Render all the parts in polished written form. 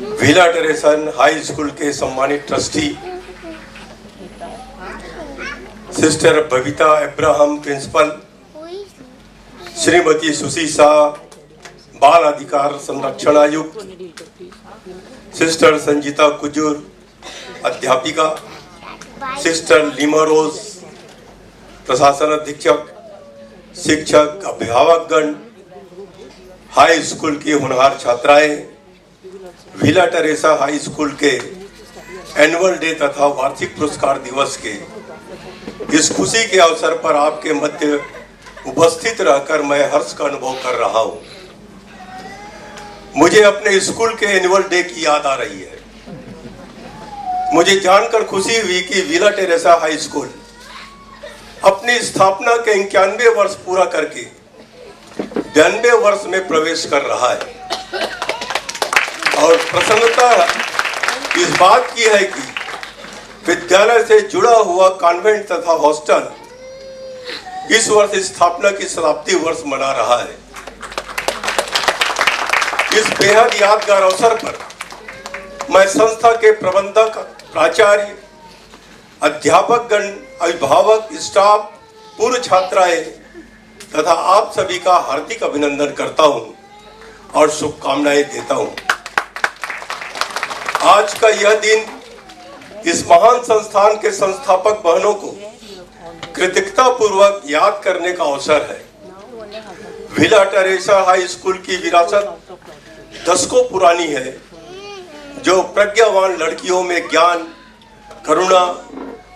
Villa टेरेसन high school के सम्मानित trustee sister Babita Abraham principal, श्रीमती सुशी शाह बाल अधिकार संरक्षण आयुक्त, सिस्टर संजीता कुजूर अध्यापिका, सिस्टर लीमा रोज प्रशासन अधीक्षक, शिक्षक, अभिभावकगण, हाई स्कूल की होनहार छात्राएं, विला टेरेसा हाई स्कूल के एनुअल डे तथा वार्षिक पुरस्कार दिवस के इस खुशी के अवसर पर आपके मध्य उपस्थित रहकर मैं हर्ष का अनुभव कर रहा हूं। मुझे अपने स्कूल के एनुअल डे की याद आ रही है। मुझे जानकर खुशी हुई कि विला टेरेसा हाई स्कूल अपनी स्थापना के 91 वर्ष पूरा करके 92 वर्ष में प्रवेश कर रहा है और प्रसन्नता इस बात की है कि विद्यालय से जुड़ा हुआ कॉन्वेंट तथा हॉस्टल इस वर्ष स्थापना की शताब्दी वर्ष मना रहा है। इस बेहद यादगार अवसर पर मैं संस्था के प्रबंधक, प्राचार्य, अध्यापकगण, अभिभावक, स्टाफ, पूर्व छात्राएं तथा आप सभी का हार्दिक अभिनंदन करता हूं और शुभकामनाएं देता हूं। आज का यह दिन इस महान संस्थान के संस्थापक बहनों को कृतज्ञता पूर्वक याद करने का अवसर है। विला टेरेसा हाई स्कूल की विरासत दशकों पुरानी है, जो प्रज्ञावान लड़कियों में ज्ञान, करुणा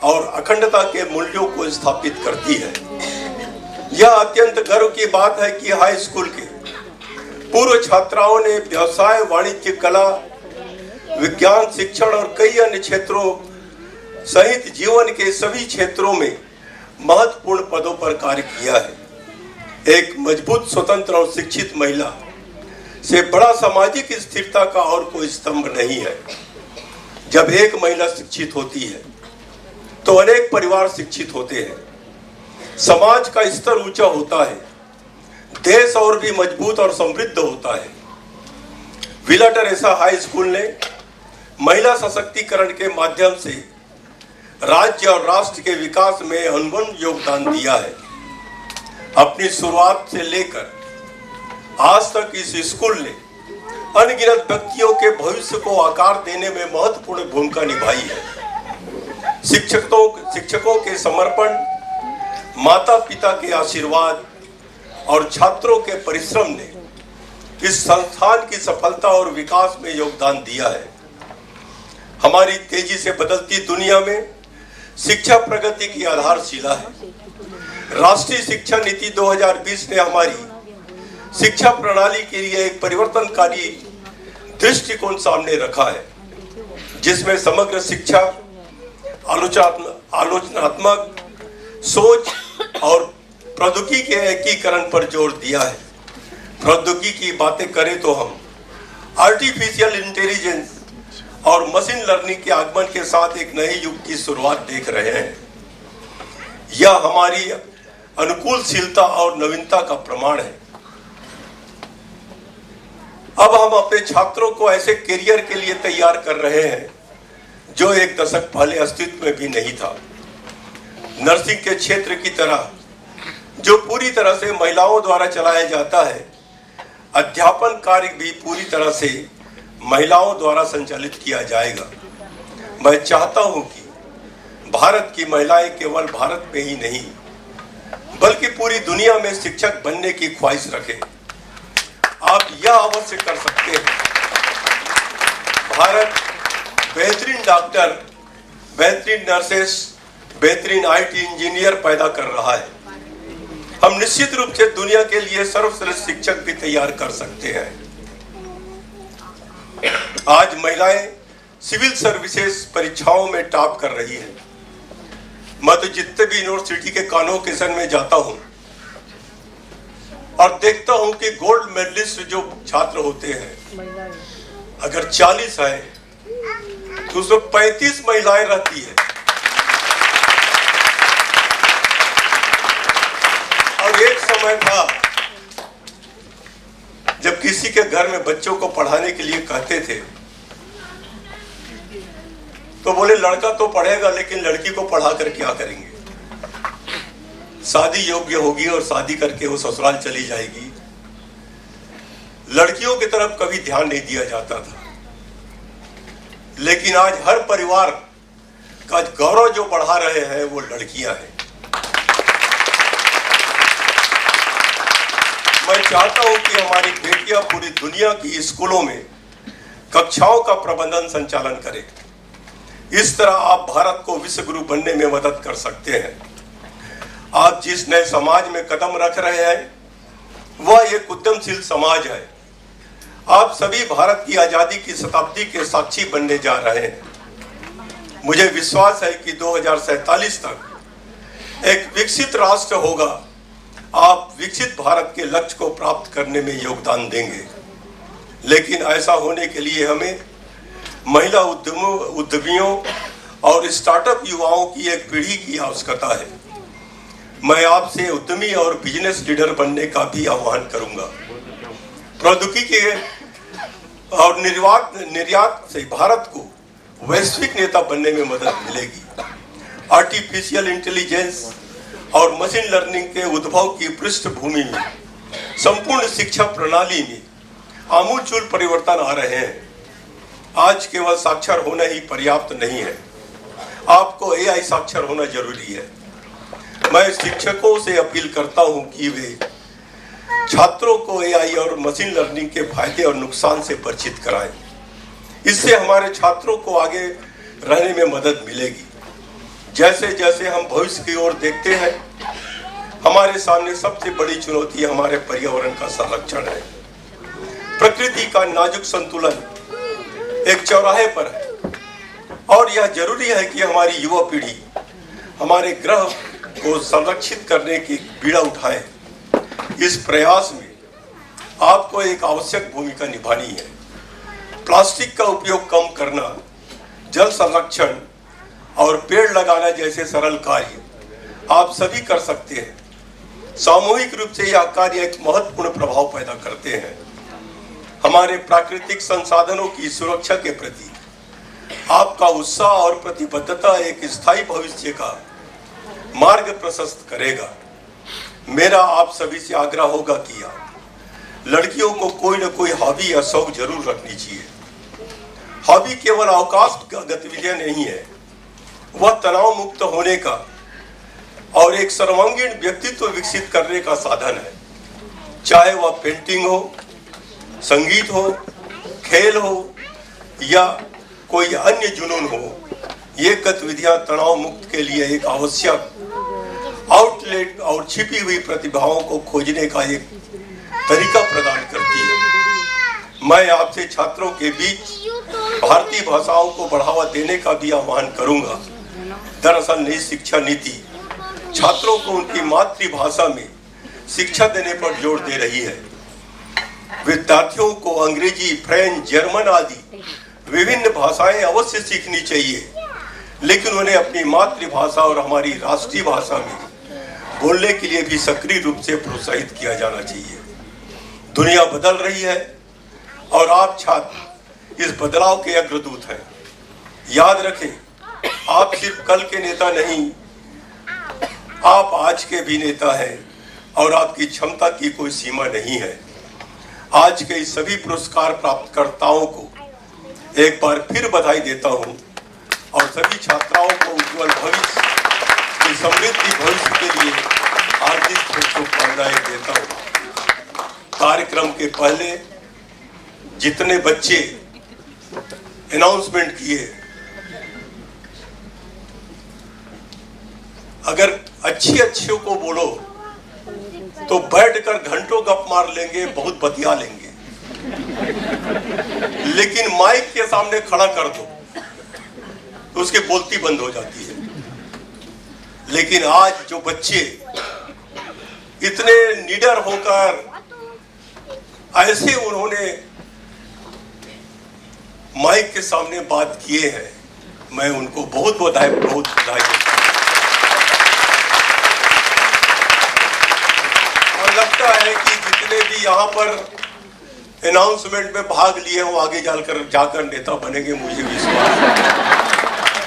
और अखंडता के मूल्यों को स्थापित करती है। यह अत्यंत गर्व की बात है कि हाई स्कूल के पूर्व छात्राओं ने व्यवसाय, वाणिज्य, कला, विज्ञान, शिक्षण और कई अन्य क्षेत्रों सहित जीवन के सभी क्षेत्रों में महत्वपूर्ण पदों पर कार्य किया है। एक मजबूत, स्वतंत्र और शिक्षित महिला से बड़ा सामाजिक स्थिरता का और कोई स्तंभ नहीं है। जब एक महिला शिक्षित होती है तो अनेक परिवार शिक्षित होते हैं, समाज का स्तर ऊंचा होता है, देश और भी मजबूत और समृद्ध होता है। विला टेरेसा हाई स्कूल ने महिला सशक्तिकरण के माध्यम से राज्य और राष्ट्र के विकास में अनमोल योगदान दिया है। अपनी शुरुआत से लेकर आज तक इस स्कूल ने अनगिनत व्यक्तियों के भविष्य को आकार देने में महत्वपूर्ण भूमिका निभाई है। शिक्षकों के समर्पण, माता पिता के आशीर्वाद और छात्रों के परिश्रम ने इस संस्थान की सफलता और विकास में योगदान दिया है। हमारी तेजी से बदलती दुनिया में शिक्षा प्रगति की आधारशिला है। राष्ट्रीय शिक्षा नीति 2020 ने हमारी शिक्षा प्रणाली के लिए एक परिवर्तनकारी दृष्टिकोण सामने रखा है, जिसमें समग्र शिक्षा, आलोचनात्मक सोच और प्रौद्योगिकी के एकीकरण पर जोर दिया है। प्रौद्योगिकी की बातें करें तो हम आर्टिफिशियल इंटेलिजेंस और मशीन लर्निंग के आगमन के साथ एक नए युग की शुरुआत देख रहे हैं। यह हमारी अनुकूलशीलता और नवीनता का प्रमाण है। अब हम अपने छात्रों को ऐसे करियर के लिए तैयार कर रहे हैं जो एक दशक पहले अस्तित्व में भी नहीं था। नर्सिंग के क्षेत्र की तरह, जो पूरी तरह से महिलाओं द्वारा चलाया जाता है, अध्यापन कार्य भी पूरी तरह से महिलाओं द्वारा संचालित किया जाएगा। मैं चाहता हूं कि भारत की महिलाएं केवल भारत में ही नहीं बल्कि पूरी दुनिया में शिक्षक बनने की ख्वाहिश रखें। आप यह अवश्य कर सकते हैं। भारत बेहतरीन डॉक्टर, बेहतरीन नर्सेस, बेहतरीन आईटी इंजीनियर पैदा कर रहा है। हम निश्चित रूप से दुनिया के लिए सर्वश्रेष्ठ शिक्षक भी तैयार कर सकते हैं। आज महिलाएं सिविल सर्विसेज परीक्षाओं में टॉप कर रही है। मैं तो जितने भी यूनिवर्सिटी के कॉन्वोकेशन में जाता हूं और देखता हूं कि गोल्ड मेडलिस्ट जो छात्र होते हैं, अगर 40 है तो उसमें 35 महिलाएं रहती है। और एक समय था जब किसी के घर में बच्चों को पढ़ाने के लिए कहते थे तो बोले लड़का तो पढ़ेगा लेकिन लड़की को पढ़ा कर क्या करेंगे, शादी योग्य होगी और शादी करके वो ससुराल चली जाएगी। लड़कियों की तरफ कभी ध्यान नहीं दिया जाता था, लेकिन आज हर परिवार का गौरव जो बढ़ा रहे हैं वो लड़कियां हैं। मैं चाहता हूं कि हमारी बेटियां पूरी दुनिया की स्कूलों में कक्षाओं का प्रबंधन संचालन करें। इस तरह आप भारत को विश्व गुरु बनने में मदद कर सकते हैं। आप जिस नए समाज में कदम रख रहे हैं वह एक उद्यमशील समाज है। आप सभी भारत की आजादी की शताब्दी के साक्षी बनने जा रहे हैं। मुझे विश्वास है कि 2047 तक एक विकसित राष्ट्र होगा। आप विकसित भारत के लक्ष्य को प्राप्त करने में योगदान देंगे, लेकिन ऐसा होने के लिए हमें महिला उद्यमियों और स्टार्टअप युवाओं की एक पीढ़ी की आवश्यकता है। मैं आपसे उद्यमी और बिजनेस लीडर बनने का भी आह्वान करूंगा। प्रौद्योगिकी और निर्यात से भारत को वैश्विक नेता बनने में मदद मिलेगी। आर्टिफिशियल इंटेलिजेंस और मशीन लर्निंग के उद्भव की पृष्ठभूमि में संपूर्ण शिक्षा प्रणाली में आमूलचूल परिवर्तन आ रहे हैं। आज केवल साक्षर होना ही पर्याप्त नहीं है, आपको एआई साक्षर होना जरूरी है। मैं शिक्षकों से अपील करता हूं कि वे छात्रों को एआई और मशीन लर्निंग के फायदे और नुकसान से परिचित कराएं। इससे हमारे छात्रों को आगे रहने में मदद मिलेगी। जैसे जैसे हम भविष्य की ओर देखते हैं, हमारे सामने सबसे बड़ी चुनौती हमारे पर्यावरण का संरक्षण है। प्रकृति का नाजुक संतुलन एक चौराहे पर है और यह जरूरी है कि हमारी युवा पीढ़ी हमारे ग्रह को संरक्षित करने की बीड़ा उठाए। इस प्रयास में आपको एक आवश्यक भूमिका निभानी है। प्लास्टिक का उपयोग कम करना, जल संरक्षण और पेड़ लगाना जैसे सरल कार्य आप सभी कर सकते हैं। सामूहिक रूप से यह कार्य एक महत्वपूर्ण प्रभाव पैदा करते हैं। हमारे प्राकृतिक संसाधनों की सुरक्षा के प्रति आपका उत्साह और प्रतिबद्धता एक स्थायी भविष्य का मार्ग प्रशस्त करेगा। मेरा आप सभी से आग्रह होगा कि लड़कियों को कोई न कोई हॉबी या शौक जरूर रखनी चाहिए। हॉबी केवल अवकाश का गतिविधियां नहीं है, वह तनाव मुक्त होने का और एक सर्वांगीण व्यक्तित्व विकसित करने का साधन है। चाहे वह पेंटिंग हो, संगीत हो, खेल हो या कोई अन्य जुनून हो, ये गतिविधियां तनाव मुक्त के लिए एक आवश्यक आउटलेट और छिपी हुई प्रतिभाओं को खोजने का एक तरीका प्रदान करती है। मैं आपसे छात्रों के बीच भारतीय भाषाओं को बढ़ावा देने का भी आह्वान करूंगा। दरअसल नई शिक्षा नीति छात्रों को उनकी मातृभाषा में शिक्षा देने पर जोर दे रही है। विद्यार्थियों को अंग्रेजी, फ्रेंच, जर्मन आदि विभिन्न भाषाएं अवश्य सीखनी चाहिए, लेकिन उन्हें अपनी मातृभाषा और हमारी राष्ट्रीय भाषा में बोलने के लिए भी सक्रिय रूप से प्रोत्साहित किया जाना चाहिए। दुनिया बदल रही है और आप छात्र इस बदलाव के अग्रदूत हैं। याद रखें, आप सिर्फ कल के नेता नहीं, आप आज के भी नेता हैं और आपकी क्षमता की कोई सीमा नहीं है। आज के इस सभी पुरस्कार प्राप्तकर्ताओं को एक बार फिर बधाई देता हूं और सभी छात्राओं को उज्जवल भविष्य की समृद्धि भविष्य के लिए हार्दिक शुभकामनाएं देता हूं। कार्यक्रम के पहले जितने बच्चे अनाउंसमेंट किए, अगर अच्छियों को बोलो तो बैठकर घंटों गप मार लेंगे, बहुत बतिया लेंगे, लेकिन माइक के सामने खड़ा कर दो तो उसकी बोलती बंद हो जाती है। लेकिन आज जो बच्चे इतने निडर होकर ऐसे उन्होंने माइक के सामने बात किए हैं, मैं उनको बहुत बधाई देता हूं। और लगता है कि जितने भी यहाँ पर अनाउंसमेंट में भाग लिए हो आगे जाकर नेता बनेंगे, मुझे विश्वास है।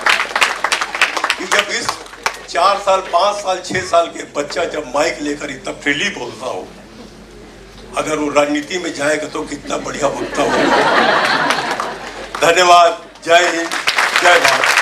4 साल 5 साल 6 साल के बच्चा जब माइक लेकर इतना फ्रीली बोलता हो, अगर वो राजनीति में जाएगा तो कितना बढ़िया वक्ता होगा। धन्यवाद। जय हिंद, जय भारत।